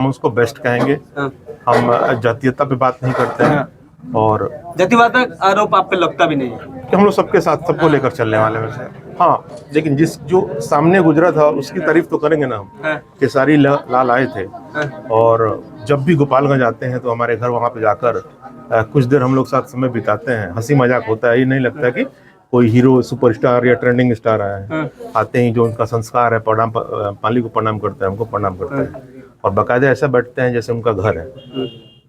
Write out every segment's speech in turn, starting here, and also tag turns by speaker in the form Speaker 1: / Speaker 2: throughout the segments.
Speaker 1: हम उसको बेस्ट कहेंगे। हम जातीयता पे बात नहीं करते हैं और
Speaker 2: जातिवाद का आरोप आप पे लगता भी नहीं है
Speaker 1: कि हम लोग सबके साथ सबको लेकर चलने वाले में से। हाँ, लेकिन जो सामने गुजरा था उसकी तारीफ तो करेंगे ना हम। केसारी लाल आए थे और जब भी गोपालगंज आते हैं तो हमारे घर वहाँ पे जाकर कुछ देर हम लोग साथ समय बिताते हैं, हंसी मजाक होता है। ये नहीं लगता कि कोई हीरो सुपरस्टार या ट्रेंडिंग स्टार आया है। आते ही जो उनका संस्कार है, प्रणाम, पाली को प्रणाम करते हैं, हमको प्रणाम करते हैं और बाकायदा ऐसा बैठते हैं जैसे उनका घर है।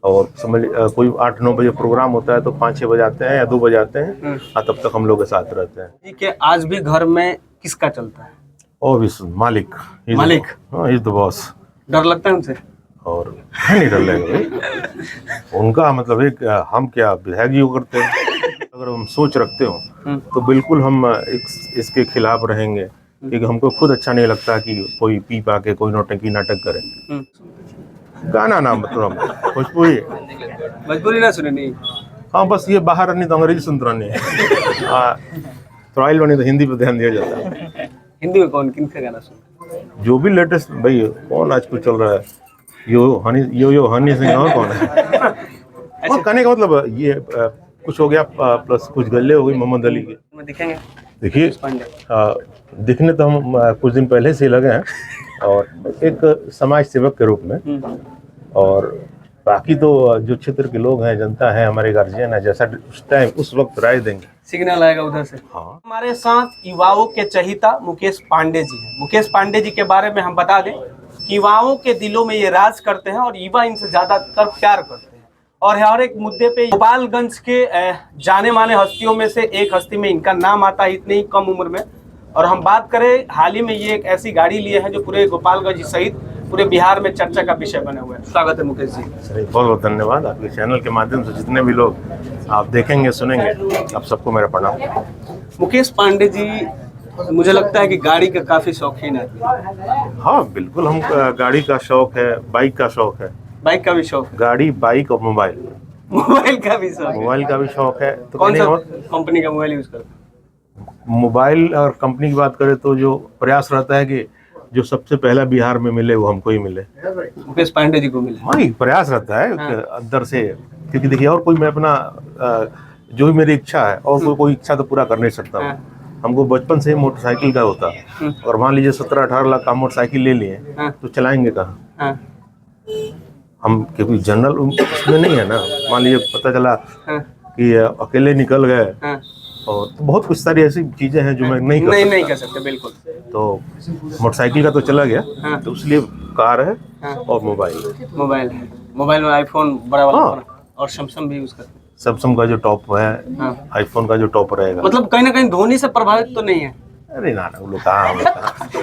Speaker 1: और समझ कोई 8-9 बजे प्रोग्राम होता है तो 5-6 बजे आते हैं या 2 बजे आते हैं और तब तक हम लोग के साथ रहते हैं।
Speaker 2: ठीक है, आज भी घर में किसका चलता है?
Speaker 1: मालिक।
Speaker 2: मालिक?
Speaker 1: हाँ, इज द बॉस।
Speaker 2: डर लगता है उनसे?
Speaker 1: और नहीं डर लगेगा भाई। उनका मतलब एक हम क्या विधायक जी को करते हैं। अगर हम सोच रखते हो तो बिल्कुल हम इसके खिलाफ रहेंगे, क्योंकि हमको खुद अच्छा नहीं लगता कि कोई पी पा के कोई नौटंकी नाटक करे। गाना ना मतलब भोजपुरी।
Speaker 2: मजबूरी ना सुने नहीं?
Speaker 1: हाँ, बस ये बाहर नहीं तो अंग्रेजी सुनते रहने। थोड़ा बनी तो हिंदी पे ध्यान दिया जाता है।
Speaker 2: हिंदी में कौन किन का गाना सुनते?
Speaker 1: जो भी लेटेस्ट भाई कौन आजकल चल रहा है, यो हनी सिंह और कौन है। और कहने का मतलब ये कुछ हो गया प्लस कुछ गल्ले हो गई मोहम्मद अली के।
Speaker 2: दिखेंगे?
Speaker 1: देखिए, दिखने तो हम कुछ दिन पहले से ही लगे हैं और एक समाज सेवक के रूप में। और बाकी तो जो क्षेत्र के लोग हैं, जनता है, हमारे गार्जियन है, जैसा उस टाइम उस वक्त राय देंगे।
Speaker 2: सिग्नल आएगा उधर से।
Speaker 1: हाँ।
Speaker 2: हमारे साथ युवाओं के चहिता मुकेश पांडे जी हैं। मुकेश पांडे जी के बारे में हम बता दें कि युवाओं के दिलों में ये राज करते हैं और युवा इनसे ज्यादातर प्यार करते हैं। और हर एक मुद्दे पे गोपालगंज के जाने माने हस्तियों में से एक हस्ती में इनका नाम आता है इतनी ही कम उम्र में। और हम बात करें, हाल ही में ये एक ऐसी गाड़ी लिए हैं जो पूरे गोपालगंज सहित पूरे बिहार में चर्चा का विषय बने हुए हैं। स्वागत है मुकेश जी।
Speaker 1: सर, बहुत बहुत धन्यवाद। आपके चैनल के माध्यम से जितने भी लोग आप देखेंगे सुनेंगे, आप सबको मेरा प्रणाम।
Speaker 2: मुकेश पांडे जी, मुझे लगता है कि गाड़ी का काफी शौकीन है।
Speaker 1: हाँ बिल्कुल, हम गाड़ी का शौक है, बाइक का शौक है।
Speaker 2: बाइक का भी शौक?
Speaker 1: गाड़ी, बाइक और मोबाइल।
Speaker 2: मोबाइल का भी शौक?
Speaker 1: मोबाइल का भी शौक है। तो
Speaker 2: कौन सा कंपनी का मोबाइल यूज करते हैं?
Speaker 1: मोबाइल और कंपनी की बात करें तो जो प्रयास रहता है कि जो सबसे पहला बिहार में मिले वो हमको ही मिले।
Speaker 2: मुकेश पांडे जी को मिले?
Speaker 1: हाँ, ये प्रयास रहता है अंदर से, क्योंकि देखिए और कोई मैं अपना जो भी मेरी इच्छा है और कोई इच्छा तो पूरा कर नहीं सकता हूँ। हमको बचपन से ही मोटरसाइकिल का होता, और मान लीजिए 17-18 लाख का मोटरसाइकिल ले लिए तो चलाएंगे कहाँ हम, क्योंकि जनरल उसमें नहीं है ना। मान लीजिए पता चला कि अकेले निकल गए और तो बहुत कुछ सारी ऐसी चीजें हैं जो मैं नहीं कर सकता।
Speaker 2: बिल्कुल।
Speaker 1: तो मोटरसाइकिल का तो चला गया, तो इसलिए कार है और मोबाइल
Speaker 2: है। मोबाइल में आईफोन बड़ा वाला और सैमसंग भी यूज करते हैं।
Speaker 1: सैमसंग का जो टॉप है, आईफोन का जो टॉप रहेगा।
Speaker 2: मतलब कहीं ना कहीं धोनी से प्रभावित तो नहीं है?
Speaker 1: अरे ना, वो लोग कहाँ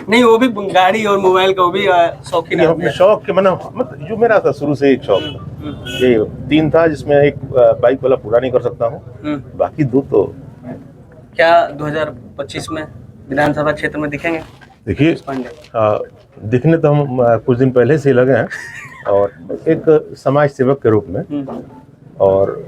Speaker 2: नहीं, वो भी गाड़ी और मोबाइल का वो भी शौकीन है।
Speaker 1: अपने शौक के मतलब जो मेरा था शुरू से एक शौक था। ये 3 था जिसमें एक बाइक वाला पूरा नहीं कर सकता हूँ, बाकी 2 तो।
Speaker 2: क्या 2025 में विधानसभा क्षेत्र में दिखेंगे?
Speaker 1: देखिए, दिखने तो हम कुछ दिन पहले से ही लगे हैं और एक समाज सेवक के रूप में। और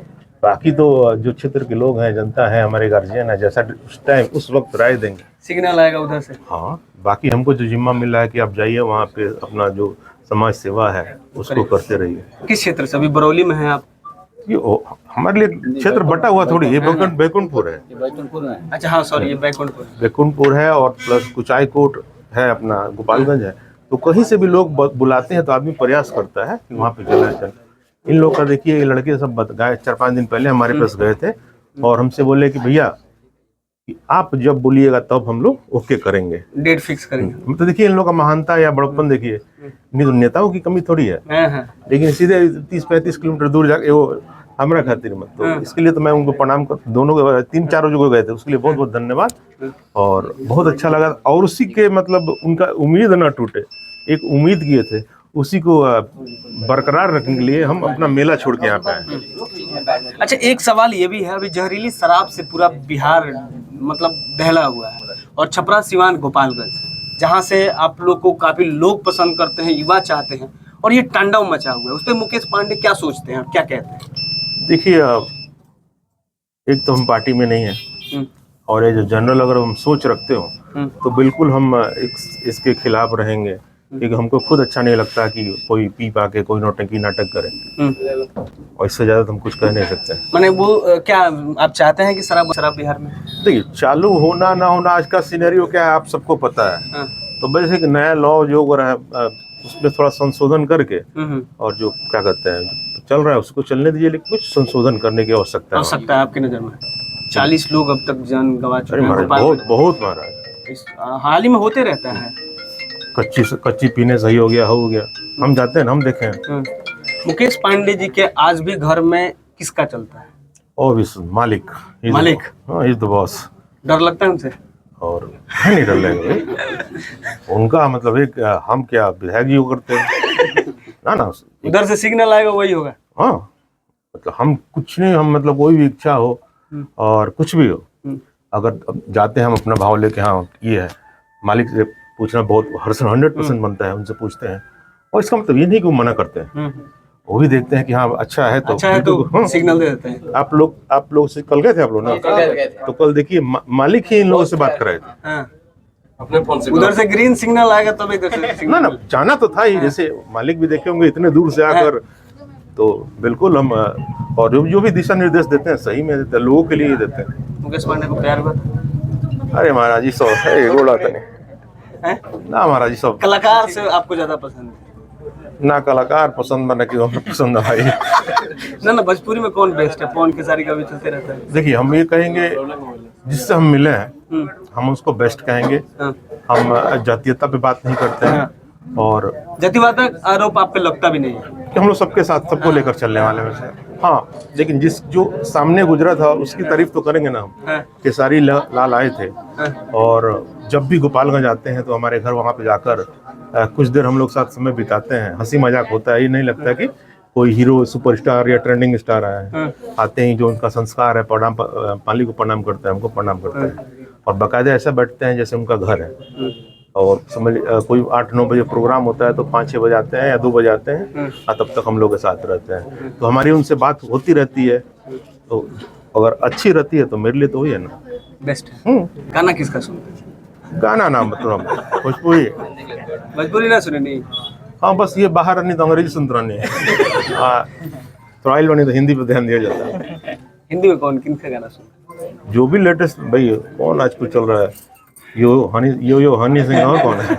Speaker 1: बाकी तो जो क्षेत्र के लोग हैं, जनता है, हमारे गार्जियन है, जैसा उस टाइम उस वक्त राय देंगे।
Speaker 2: सिग्नल आएगा उधर से।
Speaker 1: हाँ, बाकी हमको जो जिम्मा मिल रहा है कि आप जाइए वहाँ पे अपना जो समाज सेवा है उसको करते रहिए।
Speaker 2: किस क्षेत्र से? अभी बरौली में हैं आप?
Speaker 1: हमारे लिए क्षेत्र बटा हुआ थोड़ी, ये बैकुंठपुर है।
Speaker 2: बैकुंठपुर में? अच्छा, हाँ सॉरी, ये
Speaker 1: बैकुंठपुर है और प्लस कुचायकोट है, अपना गोपालगंज है। तो कहीं से भी लोग बुलाते हैं तो आदमी प्रयास करता है कि वहाँ पे चल। इन लोग का देखिए, ये लड़के सब गए 4-5 दिन पहले हमारे पास गए थे और हमसे बोले कि भैया कि आप जब बोलिएगा तब हम लोग ओके करेंगे,
Speaker 2: डेट फिक्स करेंगे।
Speaker 1: तो देखिए इन लोग का महानता या बड़प्पन देखिए। नहीं तो नेताओं की कमी थोड़ी है, लेकिन सीधे 30-35 किलोमीटर दूर जाके वो हमारा खातिर मत। तो इसके लिए तो मैं उनको प्रणाम कर, दोनों 3-4 जगह गए थे, उसके लिए बहुत बहुत धन्यवाद और बहुत अच्छा लगा। और उसी के मतलब उनका उम्मीद ना टूटे, एक उम्मीद किए थे, उसी को बरकरार रखने के लिए हम अपना मेला छोड़ के यहाँ पे आए।
Speaker 2: अच्छा, एक सवाल ये भी है, अभी जहरीली शराब से पूरा बिहार मतलब दहला हुआ है और छपरा, सिवान, गोपालगंज, जहाँ से आप लोग को काफी लोग पसंद करते हैं, युवा चाहते हैं, और ये तांडव मचा हुआ है, उस पर मुकेश पांडे क्या सोचते हैं, क्या कहते हैं?
Speaker 1: देखिए, एक तो हम पार्टी में नहीं है और ये जो जनरल अगर हम सोच रखते हो तो बिल्कुल हम इसके खिलाफ रहेंगे, क्योंकि हमको खुद अच्छा नहीं लगता कि कोई पी पा के कोई नौटंकी नाटक करे, और इससे ज्यादा तो हम कुछ कह नहीं सकते।
Speaker 2: माने वो क्या आप चाहते हैं कि शराब शराब बिहार में?
Speaker 1: देखिए, चालू होना ना होना आज का सिनेरियो क्या है आप सबको पता है। तो बस एक नया लॉ जो हो रहा है उसमें थोड़ा संशोधन करके, और जो क्या कहते हैं चल रहा है उसको चलने दीजिए, लेकिन कुछ संशोधन करने की आवश्यकता
Speaker 2: है आपकी नजर में? 40 लोग अब तक जान गंवा चुके हैं।
Speaker 1: बहुत बहुत महाराज,
Speaker 2: हाल ही में होते रहता है।
Speaker 1: कच्ची पीने सही हो गया हम जाते हैं, हम देखे हैं।
Speaker 2: मुकेश पांडे जी के आज भी घर में किसका चलता है?
Speaker 1: मालिक। हाँ, इज द बॉस।
Speaker 2: डर लगता है उनसे?
Speaker 1: और नहीं डर लगेगा भाई, उनका मतलब एक हम क्या विधायक योग करते हैं ना
Speaker 2: उधर से सिग्नल आएगा वही होगा।
Speaker 1: हाँ, मतलब हम कुछ नहीं, हम मतलब कोई भी इच्छा हो और कुछ भी हो, अगर जाते हैं हम अपना भाव लेके, हाँ ये है, मालिक से पूछना बहुत 100% बनता है, उनसे पूछते हैं। और इसका मतलब ये नहीं कि वो मना करते हैं, वो भी देखते हैं कि हाँ अच्छा है तो
Speaker 2: हाँ, सिग्नल दे देते हैं।
Speaker 1: आप लोग से कल गए थे आप लोग ना? तो कल देखिए मालिक ही इन लोगों से बात कर रहे थे।
Speaker 2: हाँ। अपने फोन से उधर से ग्रीन सिग्नल आएगा तब इधर से
Speaker 1: ना जाना तो था ही। जैसे मालिक भी देखे होंगे इतने दूर से आकर, तो बिल्कुल हम और जो भी दिशा निर्देश देते हैं सही में देते हैं, लोगों के लिए देते हैं।
Speaker 2: मुकेश पांडे को प्यार हुआ?
Speaker 1: अरे महाराज जी, सब है गोला तने ना महाराज जी, सब
Speaker 2: कलाकार से आपको ज्यादा पसंद है?
Speaker 1: ना कलाकार पसंद बना कि पसंद है भाई।
Speaker 2: ना भोजपुरी में कौन बेस्ट है? पवन खेसारी का भी चलते रहता है।
Speaker 1: देखिए, हम ये कहेंगे जिससे हम मिले हैं हम उसको बेस्ट कहेंगे। हम जातीयता पे बात नहीं करते हैं, और
Speaker 2: जातिवाद का आरोप आप पे लगता भी नहीं है
Speaker 1: कि हम लोग सबके साथ सबको लेकर चलने वाले में से। हाँ, लेकिन जो सामने गुजरा था उसकी तारीफ तो करेंगे ना हम। केसारी लाल आए थे, और जब भी गोपालगंज आते हैं तो हमारे घर वहाँ पे जाकर कुछ देर हम लोग साथ समय बिताते हैं, हंसी मजाक होता है। ये नहीं लगता कि कोई हीरो सुपरस्टार या ट्रेंडिंग स्टार आया है। आते ही जो उनका संस्कार है, मालिक को प्रणाम करते हैं, हमको प्रणाम करते हैं, और बाकायदा ऐसा बैठते हैं जैसे उनका घर है। और समझ कोई 8-9 बजे प्रोग्राम होता है तो 5-6 बजे आते हैं या 2 बजे आते हैं, और तब तक हम लोग के साथ रहते हैं। तो हमारी उनसे बात होती रहती है, तो अगर अच्छी रहती है तो मेरे लिए तो वही है ना
Speaker 2: बेस्ट है। गाना किसका सुनते हैं?
Speaker 1: गाना ना मतलब भोजपुरी
Speaker 2: ना सुने नहीं?
Speaker 1: हाँ, बस ये बाहर नहीं तो अंग्रेजी सुनते रहने। थोड़ा बनी तो हिंदी पे ध्यान दिया जाता है।
Speaker 2: हिंदी में कौन किन का गाना सुनते?
Speaker 1: जो भी लेटेस्ट भाई, कौन आजकल चल रहा है, यो हनी सिंह, और कौन है?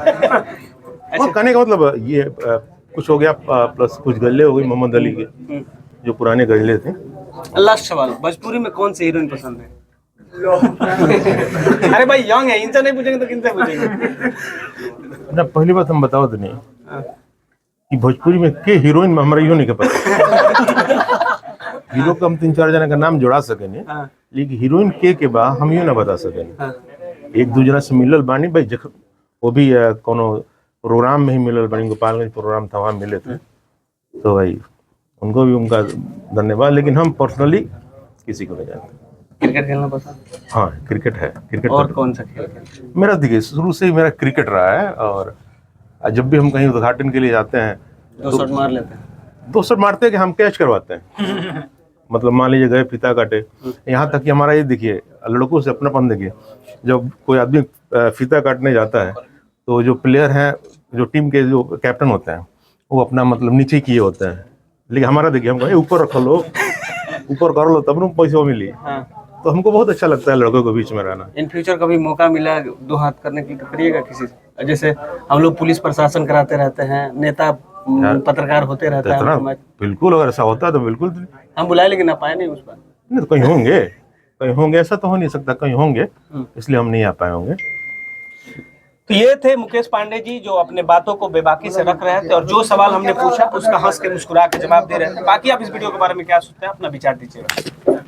Speaker 1: और कहने का मतलब ये कुछ हो गया, प्लस कुछ गजलें हो गई मोहम्मद अली के, जो पुराने गजलें थे।
Speaker 2: लास्ट सवाल, भोजपुरी में कौन सी हीरोइन पसंद है? अरे भाई यंग है, इनसे नहीं पूछेंगे तो किनसे पूछेंगे
Speaker 1: ना। पहली बात हम बताओ तो नहीं कि भोजपुरी में के हीरोइन में हमारा यो नहीं के पता। हीरो का हम 3-4 जना का नाम जोड़ा सके नहीं, लेकिन हीरोइन के बा हम यो ना बता सके। एक दो जना से मिलल बानी भाई, वो भी कोनो प्रोग्राम में ही मिलल बानी, गोपालगंज प्रोग्राम था वहाँ मिले थे, तो भाई उनको भी उनका धन्यवाद। लेकिन हम पर्सनली किसी को नहीं जानते।
Speaker 2: क्रिकेट खेलना पसंद? हाँ,
Speaker 1: क्रिकेट है। क्रिकेट
Speaker 2: और कौन सा खेल?
Speaker 1: मेरा देखिए शुरू से ही मेरा क्रिकेट रहा है, और जब भी हम कहीं उद्घाटन के लिए जाते हैं
Speaker 2: 2 शॉट मार लेते हैं।
Speaker 1: 2 शॉट मारते हैं कि हम कैच करवाते हैं। मतलब मान लीजिए गए फीता काटे, यहाँ तक कि हमारा ये देखिए लड़कों से अपनापन देखिए, जब कोई आदमी फीता काटने जाता है तो जो प्लेयर हैं, जो टीम के जो कैप्टन होते हैं, वो अपना मतलब नीचे किए होते हैं, लेकिन हमारा देखिए हम ऊपर रख लो, ऊपर कर लो, तब ना पैसे मिली। तो हमको बहुत अच्छा लगता है लड़कों के बीच में रहना।
Speaker 2: इन फ्यूचर कभी मौका मिला 2 हाथ करने की तो करिएगा किसी से? जैसे हम लोग पुलिस प्रशासन कराते रहते हैं, नेता पत्रकार होते रहते हैं।
Speaker 1: बिल्कुल, अगर ऐसा होता है तो बिल्कुल
Speaker 2: हम बुलाए, लेकिन आ पाए नहीं उस पर।
Speaker 1: नहीं तो कहीं होंगे, ऐसा तो हो नहीं सकता, कहीं होंगे, इसलिए हम नहीं आ पाए होंगे।
Speaker 2: तो ये थे मुकेश पांडे जी, जो अपने बातों को बेबाकी से रख रहे थे, और जो सवाल हमने पूछा उसका हंस के मुस्कुरा के जवाब दे रहे थे। बाकी आप इस वीडियो के बारे में क्या सोचते हैं, अपना विचार दीजिएगा।